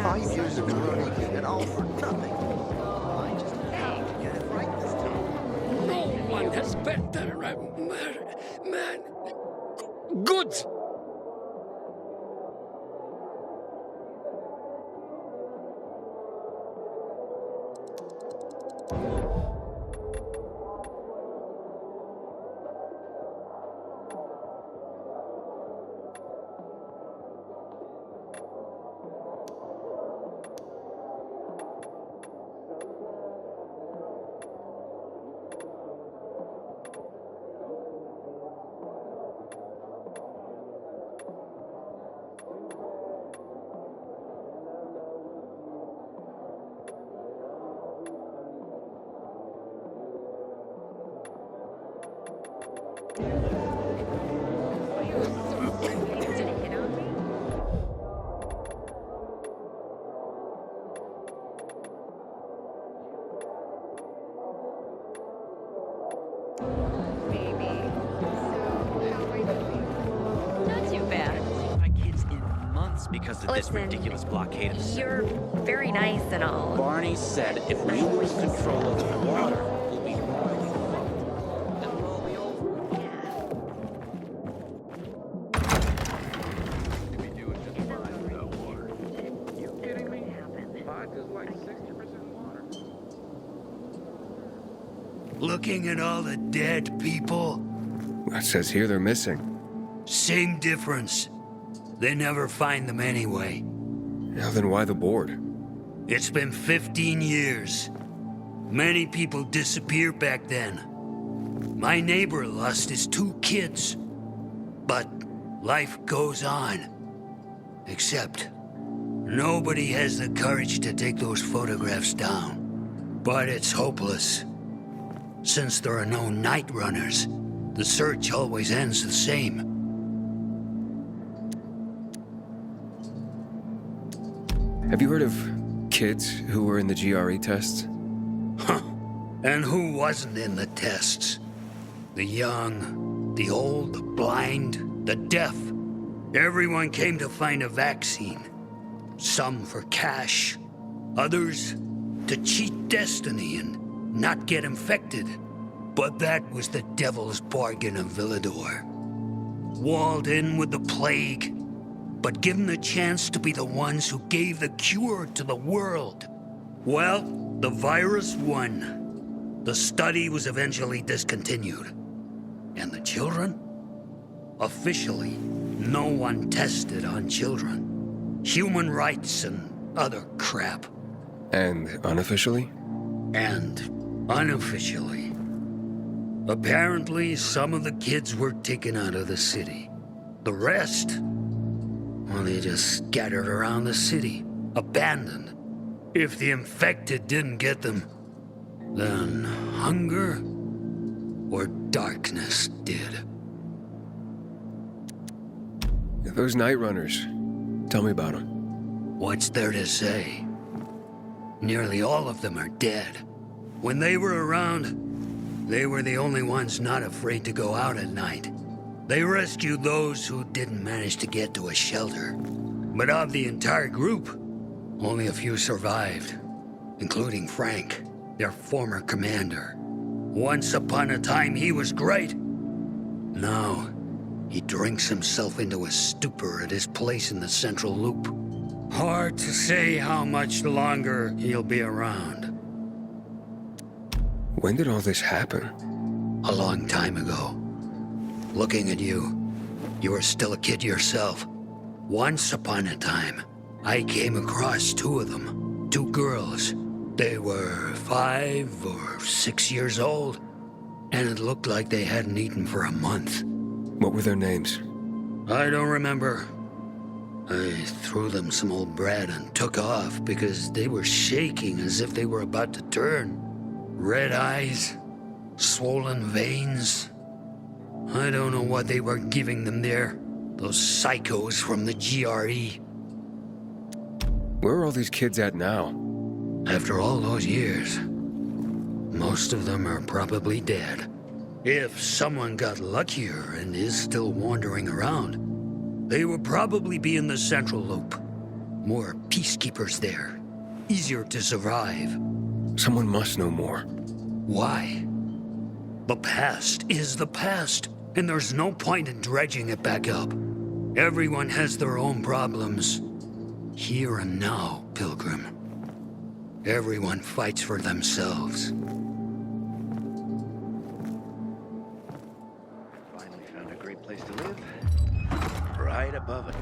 5 years of learning, and all for nothing. I just have to get it right this time. No one has better, man. Good! Because of this ridiculous blockade of the You're very nice and all. Barney said if we lose control of the water, we'll be then we'll be over. You kidding me? Vodka's like 60% water. Looking at all the dead people, It says here they're missing. same difference. They never find them anyway. Now then why the board? It's been 15 years. Many people disappeared back then. My neighbor lost his 2 kids. But life goes on. Except, nobody has the courage to take those photographs down. But it's hopeless. Since there are no night runners, the search always ends the same. Have you heard of kids who were in the GRE tests? Huh. And who wasn't in the tests? The young, the old, the blind, the deaf. Everyone came to find a vaccine. Some for cash, others to cheat destiny and not get infected. But that was the devil's bargain of Villador. Walled in with the plague, but given the chance to be the ones who gave the cure to the world. Well, the virus won. The study was eventually discontinued. And the children? Officially, no one tested on children. Human rights and other crap. And unofficially? And unofficially. Apparently, some of the kids were taken out of the city. The rest, well, they just scattered around the city, abandoned. If the infected didn't get them, then hunger or darkness did. Those night runners. Tell me about them. What's there to say? Nearly all of them are dead. When they were around, they were the only ones not afraid to go out at night. They rescued those who didn't manage to get to a shelter. But of the entire group, only a few survived, including Frank, their former commander. Once upon a time, he was great. Now, he drinks himself into a stupor at his place in the Central Loop. Hard to say how much longer he'll be around. When did all this happen? A long time ago. Looking at you, you were still a kid yourself. Once upon a time, I came across 2 of them. 2 girls. They were 5 or 6 years old, and it looked like they hadn't eaten for a month. What were their names? I don't remember. I threw them some old bread and took off because they were shaking as if they were about to turn. Red eyes, swollen veins. I don't know what they were giving them there. Those psychos from the GRE. Where are all these kids at now? After all those years, most of them are probably dead. If someone got luckier and is still wandering around, they would probably be in the Central Loop. More peacekeepers there. Easier to survive. Someone must know more. Why? The past is the past, and there's no point in dredging it back up. Everyone has their own problems. Here and now, Pilgrim. Everyone fights for themselves. Finally found a great place to live. Right above it.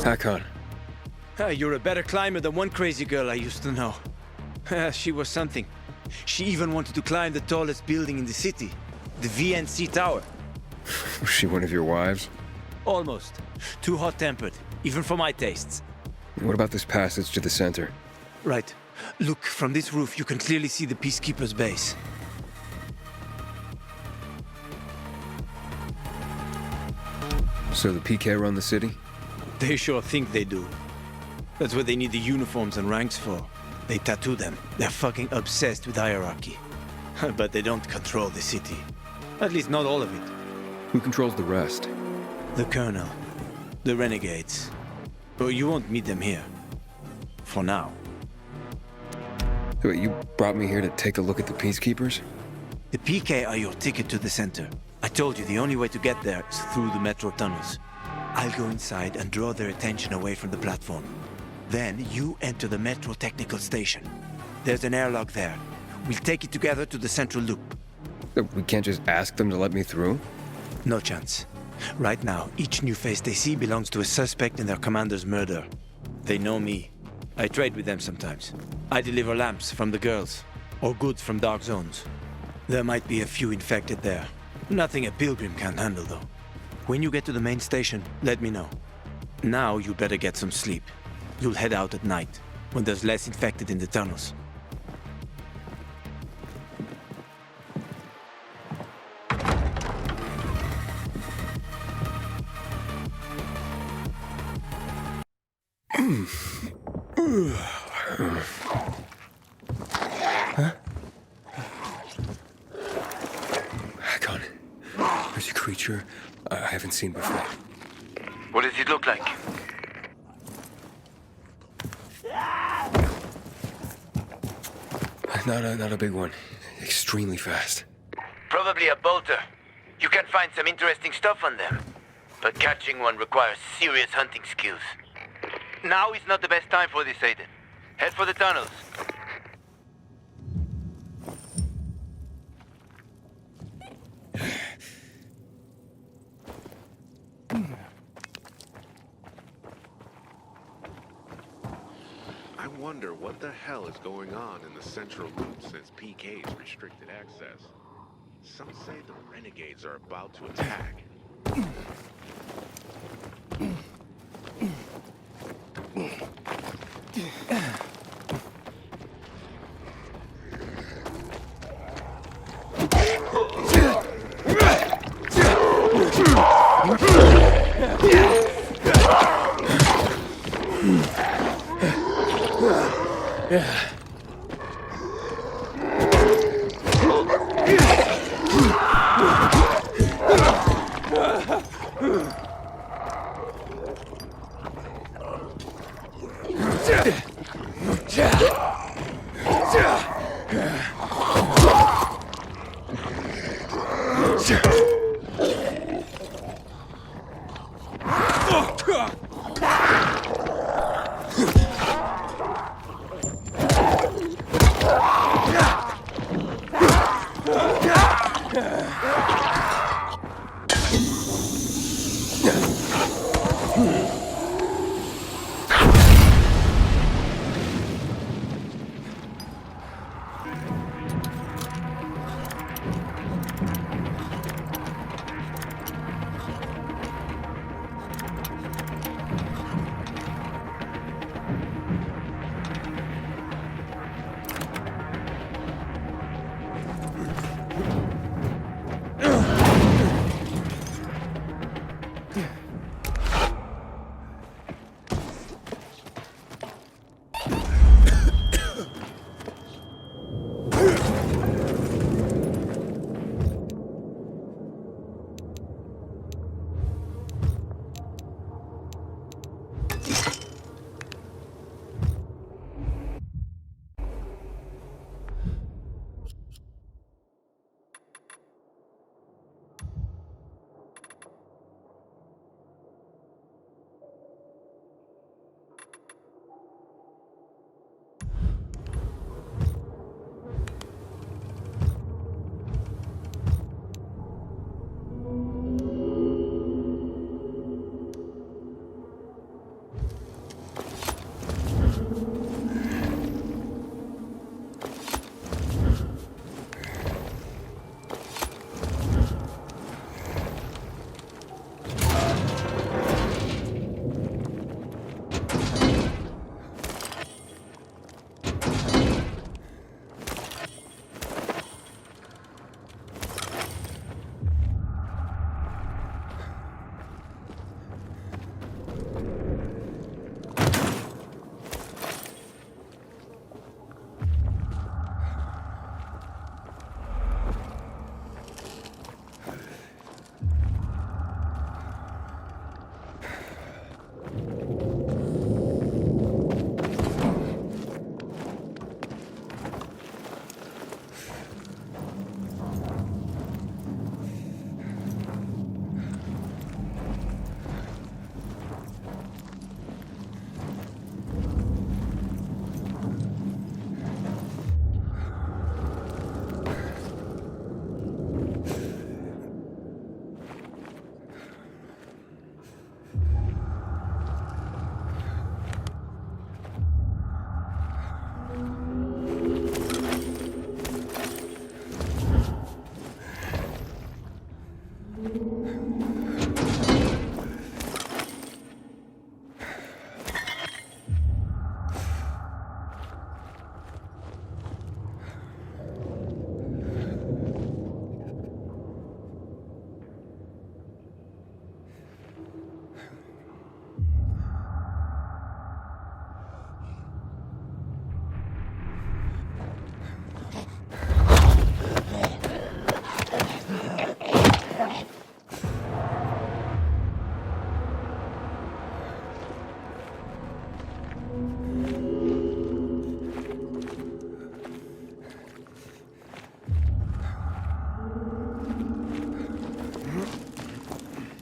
Hakon, You're a better climber than one crazy girl I used to know. She was something. She even wanted to climb the tallest building in the city, the VNC Tower. was she one of your wives? Almost. Too hot-tempered, even for my tastes. What about this passage to the center? Right. Look, from this roof you can clearly see the Peacekeepers' base. So the PK run the city? They sure think they do. That's what they need the uniforms and ranks for. They tattoo them. They're fucking obsessed with hierarchy. But they don't control the city. At least not all of it. Who controls the rest? The Colonel. The Renegades. But you won't meet them here. For now. Wait, you brought me here to take a look at the Peacekeepers? The PK are your ticket to the center. I told you the only way to get there is through the metro tunnels. I'll go inside and draw their attention away from the platform. Then you enter the metro technical station. There's an airlock there. We'll take it together to the central loop. We can't just ask them to let me through? No chance. Right now, each new face they see belongs to a suspect in their commander's murder. They know me. I trade with them sometimes. I deliver lamps from the girls, or goods from dark zones. There might be a few infected there. Nothing a pilgrim can't handle, though. When you get to the main station, let me know. Now you better get some sleep. You'll head out at night, when there's less infected in the tunnels. Hakon, there's a creature I haven't seen before. What does it look like? Not a big one. Extremely fast. Probably a bolter. You can find some interesting stuff on them. But catching one requires serious hunting skills. Now is not the best time for this, Aiden. Head for the tunnels. I wonder what the hell is going on in the central loop since PK's restricted access. Some say the Renegades are about to attack.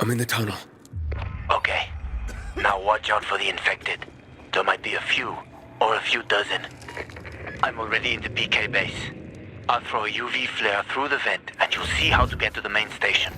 I'm in the tunnel. Okay. Now watch out for the infected. There might be a few, or a few dozen. I'm already in the PK base. I'll throw a UV flare through the vent, and you'll see how to get to the main station.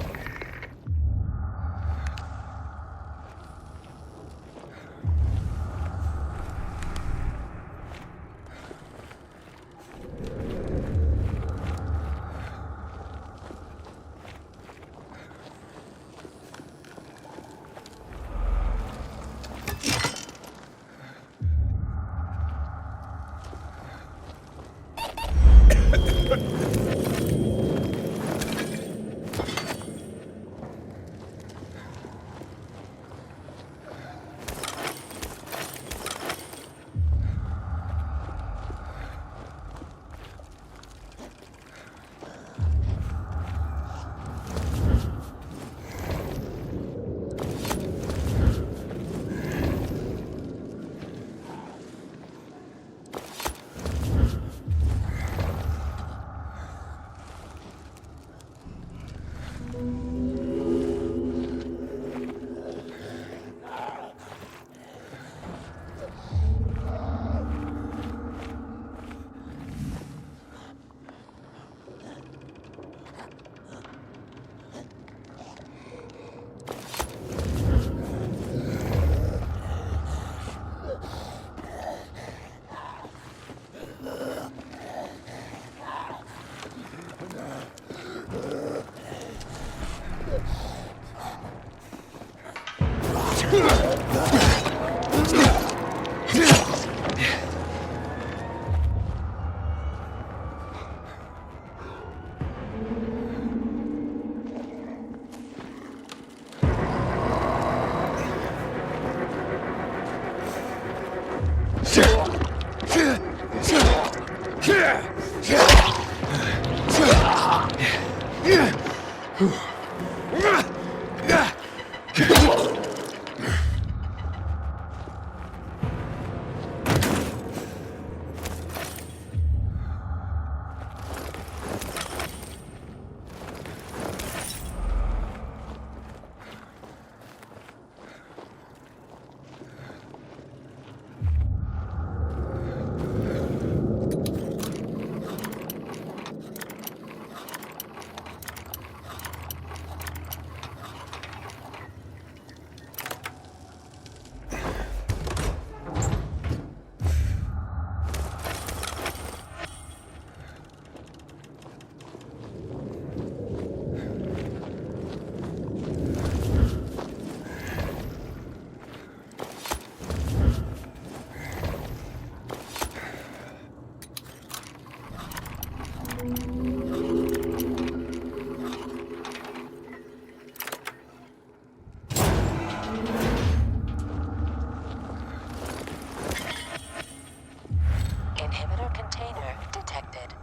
Inhibitor container detected.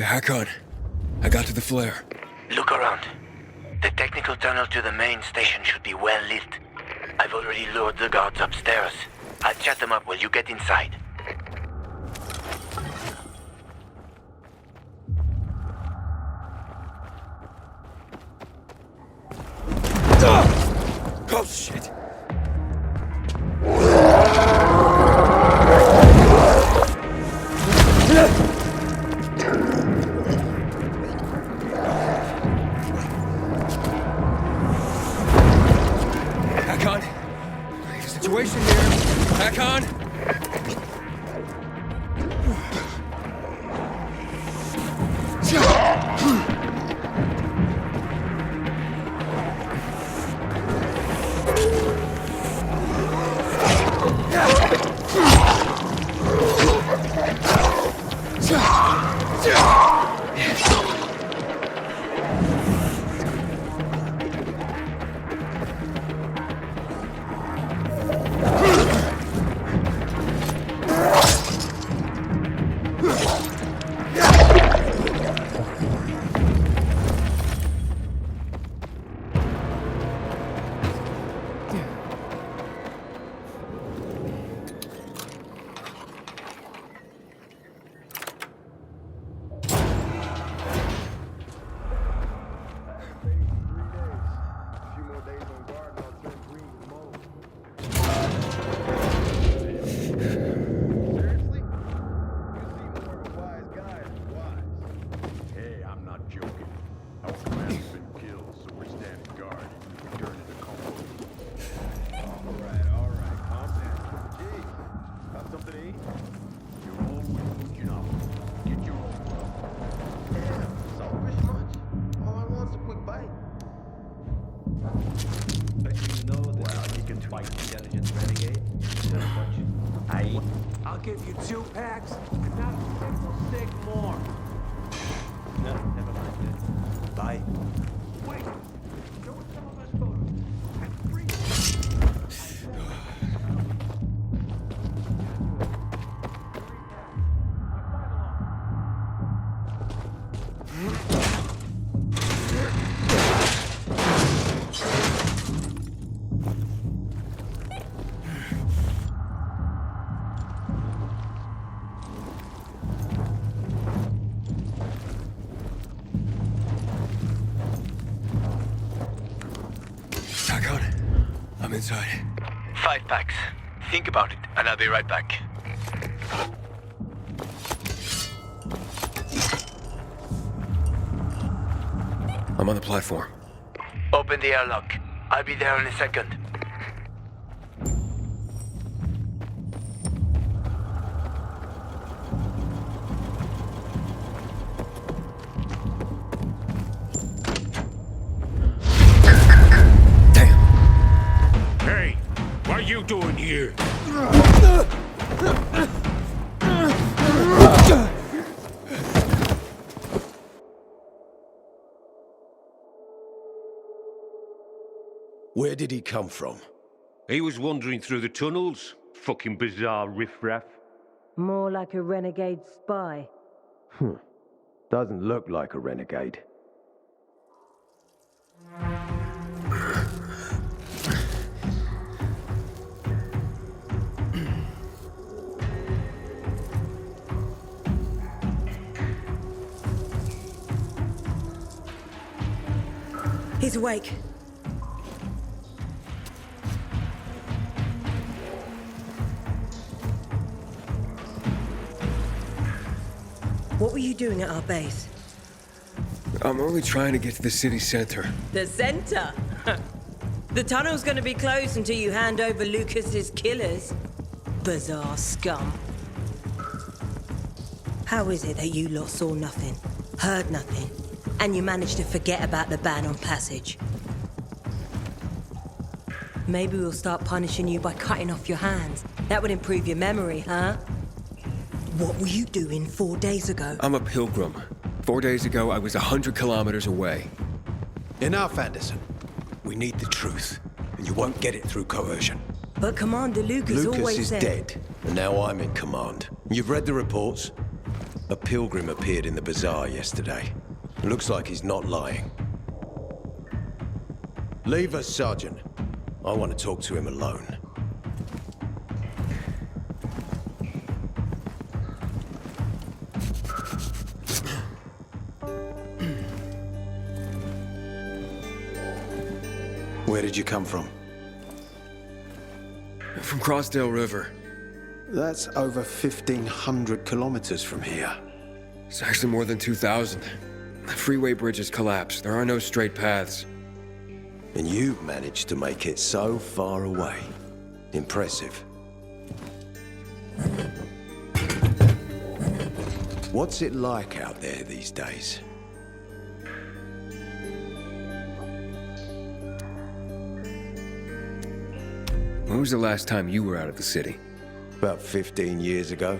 Hakon, I got to the flare. Look around. The technical tunnel to the main station should be well lit. I've already lured the guards upstairs. I'll chat them up while you get inside. Oh, shit! Hakon! Situation here! Hakon! I'll give you 2 packs, and not a single stick more. No, never mind then. Bye. Wait, show us some of us photos. I'm free. I'm inside. 5 packs. Think about it, and I'll be right back. I'm on the platform. Open the airlock. I'll be there in a second. Hey, what are you doing here? Where did he come from? He was wandering through the tunnels. Fucking bizarre riffraff. More like a renegade spy. Doesn't look like a renegade. He's awake. What were you doing at our base? I'm only trying to get to the city center. The center? The tunnel's gonna be closed until you hand over Lucas's killers. Bizarre scum. How is it that you lot saw nothing, heard nothing, and you managed to forget about the ban on passage? Maybe we'll start punishing you by cutting off your hands. That would improve your memory, huh? What were you doing 4 days ago? I'm a pilgrim. 4 days ago, I was 100 kilometers away. Enough, Anderson. We need the truth, and you won't get it through coercion. But Commander Lucas always is said... dead, and now I'm in command. You've read the reports? A pilgrim appeared in the bazaar yesterday. Looks like he's not lying. Leave us, Sergeant. I want to talk to him alone. Where did you come from? From Crossdale River. That's over 1,500 kilometers from here. It's actually more than 2,000. The freeway bridges collapsed. There are no straight paths. And you've managed to make it so far away. Impressive. What's it like out there these days? When was the last time you were out of the city? About 15 years ago.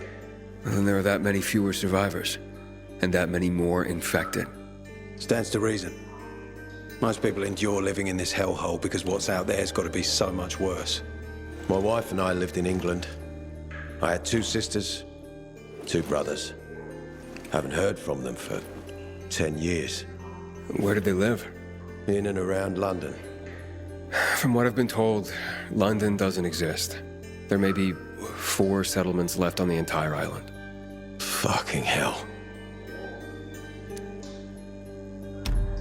Well, then there are that many fewer survivors. And that many more infected. Stands to reason. Most people endure living in this hellhole because what's out there's got to be so much worse. My wife and I lived in England. I had 2 sisters, 2 brothers. Haven't heard from them for 10 years. Where did they live? In and around London. From what I've been told, London doesn't exist. There may be 4 settlements left on the entire island. Fucking hell.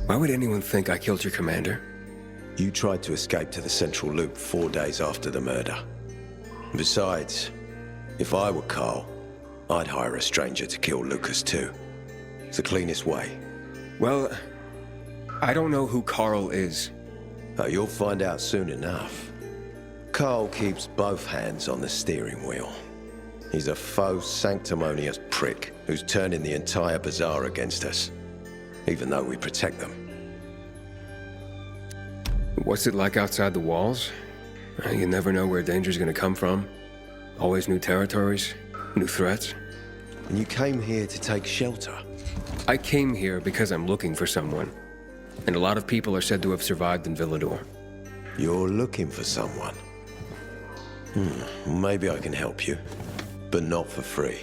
Why would anyone think I killed your commander? You tried to escape to the Central Loop 4 days after the murder. Besides, if I were Carl, I'd hire a stranger to kill Lucas too. It's the cleanest way. Well, I don't know who Carl is. Oh, you'll find out soon enough. Carl keeps both hands on the steering wheel. He's a faux sanctimonious prick who's turning the entire bazaar against us, even though we protect them. What's it like outside the walls? You never know where danger's gonna come from. Always new territories, new threats. And you came here to take shelter? I came here because I'm looking for someone. And a lot of people are said to have survived in Villador. You're looking for someone? Maybe I can help you, but not for free.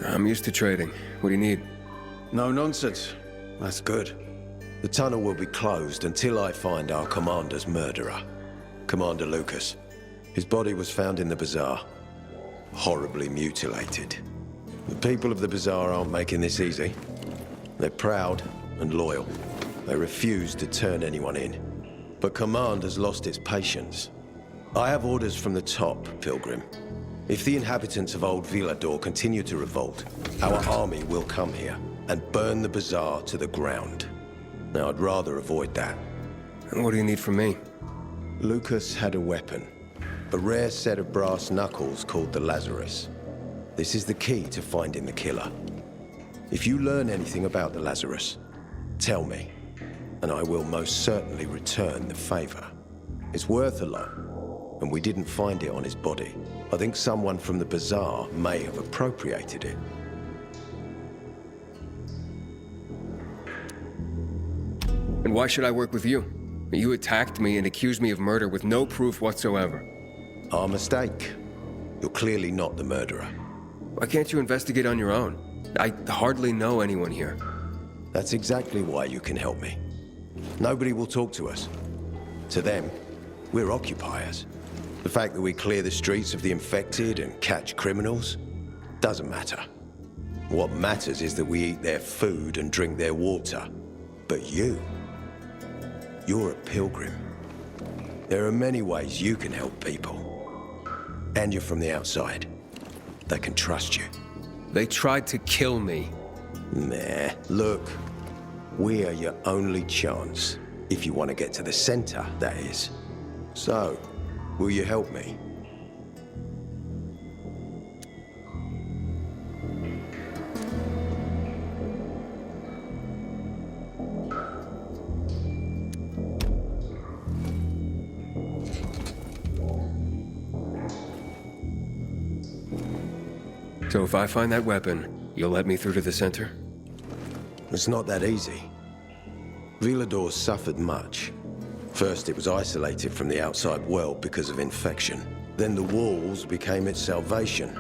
I'm used to trading. What do you need? No nonsense. That's good. The tunnel will be closed until I find our commander's murderer, Commander Lucas. His body was found in the bazaar, horribly mutilated. The people of the bazaar aren't making this easy. They're proud and loyal. They refuse to turn anyone in. But Command has lost its patience. I have orders from the top, Pilgrim. If the inhabitants of Old Villador continue to revolt, our army will come here and burn the bazaar to the ground. Now, I'd rather avoid that. And what do you need from me? Lucas had a weapon. A rare set of brass knuckles called the Lazarus. This is the key to finding the killer. If you learn anything about the Lazarus, tell me, and I will most certainly return the favor. It's worth a lot, and we didn't find it on his body. I think someone from the bazaar may have appropriated it. And why should I work with you? You attacked me and accused me of murder with no proof whatsoever. Our mistake. You're clearly not the murderer. Why can't you investigate on your own? I hardly know anyone here. That's exactly why you can help me. Nobody will talk to us. To them, we're occupiers. The fact that we clear the streets of the infected and catch criminals doesn't matter. What matters is that we eat their food and drink their water. But you're a pilgrim. There are many ways you can help people. And you're from the outside. They can trust you. They tried to kill me. Nah, look. We are your only chance. If you want to get to the center, that is. So, will you help me? So if I find that weapon, you'll let me through to the center? It's not that easy. Villador's suffered much. First, it was isolated from the outside world because of infection. Then the walls became its salvation.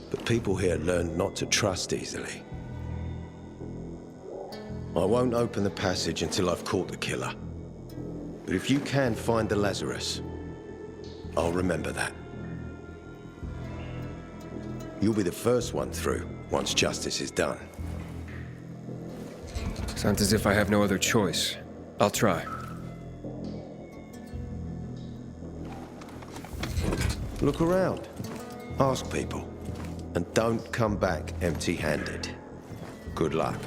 But people here learned not to trust easily. I won't open the passage until I've caught the killer. But if you can find the Lazarus, I'll remember that. You'll be the first one through, once justice is done. Sounds as if I have no other choice. I'll try. Look around. Ask people. And don't come back empty-handed. Good luck.